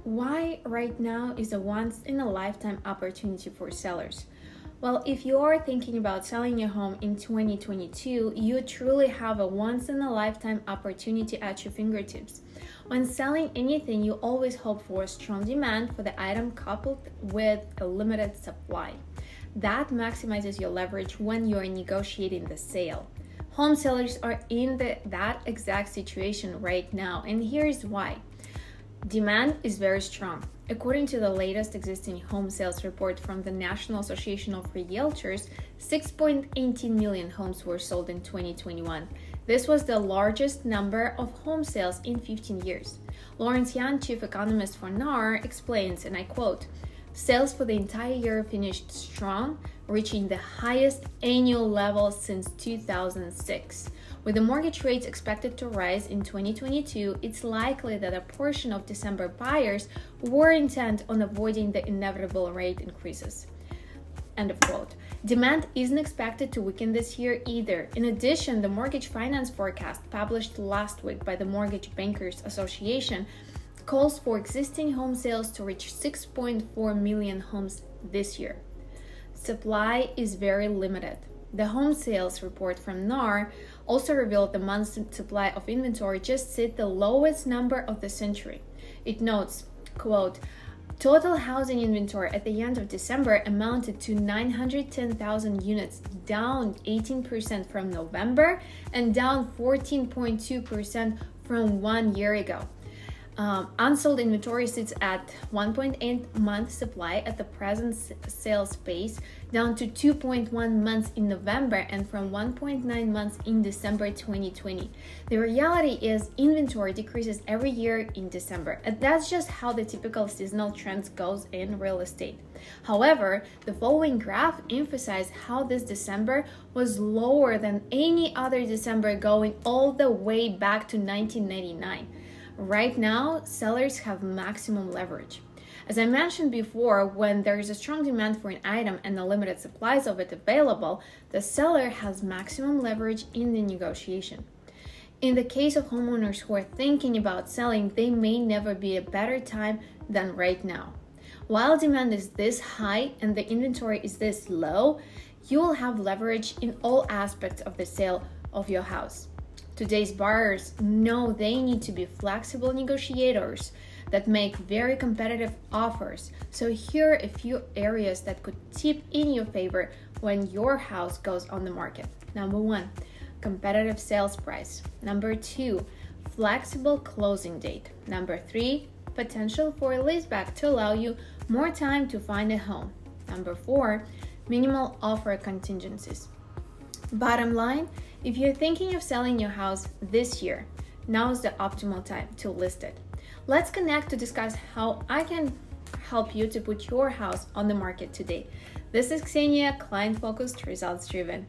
Why right now is a once-in-a-lifetime opportunity for sellers? Well, if you are thinking about selling your home in 2022, you truly have a once-in-a-lifetime opportunity at your fingertips. When selling anything, you always hope for a strong demand for the item coupled with a limited supply. That maximizes your leverage when you are negotiating the sale. Home sellers are in that exact situation right now, and here's why. Demand is very strong. According to the latest existing home sales report from the National Association of Realtors, 6.18 million homes were sold in 2021. This was the largest number of home sales in 15 years. Lawrence Young, chief economist for NAR, explains, and I quote, "Sales for the entire year finished strong, reaching the highest annual level since 2006. With the mortgage rates expected to rise in 2022, it's likely that a portion of December buyers were intent on avoiding the inevitable rate increases." End of quote. Demand isn't expected to weaken this year either. In addition, the mortgage finance forecast published last week by the Mortgage Bankers Association calls for existing home sales to reach 6.4 million homes this year. Supply is very limited. The home sales report from NAR also revealed the month's supply of inventory just hit the lowest number of the century. It notes, quote, "Total housing inventory at the end of December amounted to 910,000 units, down 18% from November and down 14.2% from 1 year ago. Unsold inventory sits at 1.8 month supply at the present sales pace, down to 2.1 months in November and from 1.9 months in December 2020. The reality is inventory decreases every year in December, and that's just how the typical seasonal trends goes in real estate. However, the following graph emphasizes how this December was lower than any other December going all the way back to 1999. Right now, sellers have maximum leverage. As I mentioned before, when there is a strong demand for an item and a limited supplies of it available, the seller has maximum leverage in the negotiation. In the case of homeowners who are thinking about selling, there may never be a better time than right now. While demand is this high and the inventory is this low, you will have leverage in all aspects of the sale of your house. Today's buyers know they need to be flexible negotiators that make very competitive offers. So here are a few areas that could tip in your favor when your house goes on the market. Number 1, competitive sales price. Number 2, flexible closing date. Number 3, potential for a leaseback to allow you more time to find a home. Number 4, minimal offer contingencies. Bottom line, if you're thinking of selling your house this year, now is the optimal time to list it. Let's connect to discuss how I can help you to put your house on the market today. This is Ksenia, client-focused, results-driven.